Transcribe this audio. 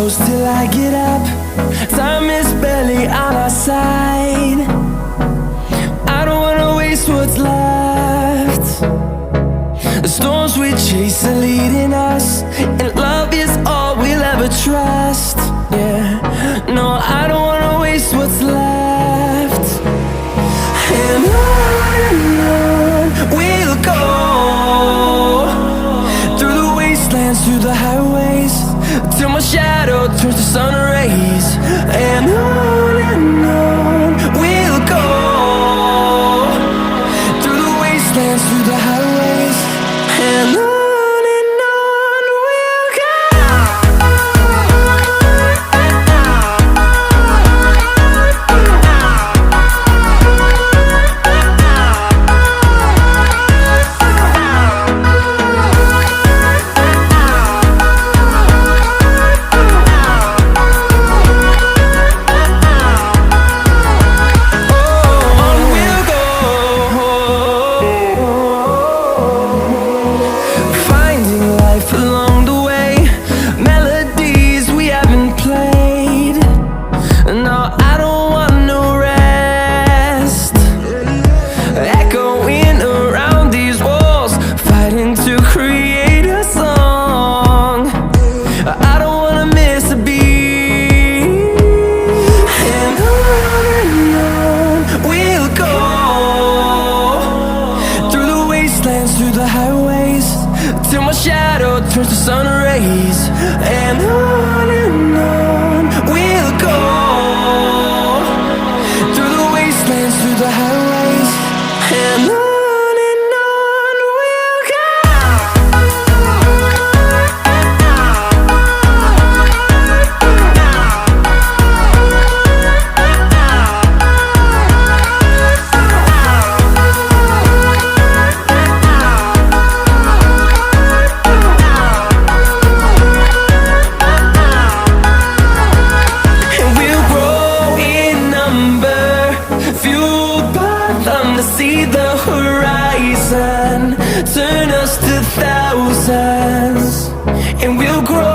close till I get up. Time is barely on our side. I don't wanna waste what's left. The storms we chase are leading us, and love is all we'll ever trust. Yeah, no, I don't wanna waste what's left. And on we'll go, through the wastelands, through the highways, till my shadow turns to sun rays. And on we'll go, through the wastelands, through the highways, and on we'll go. Through the highways, till my shadow turns to sun rays. And on we'll go, through the wastelands, through the highways, and on we'll go. See the horizon turn us to thousands, and we'll grow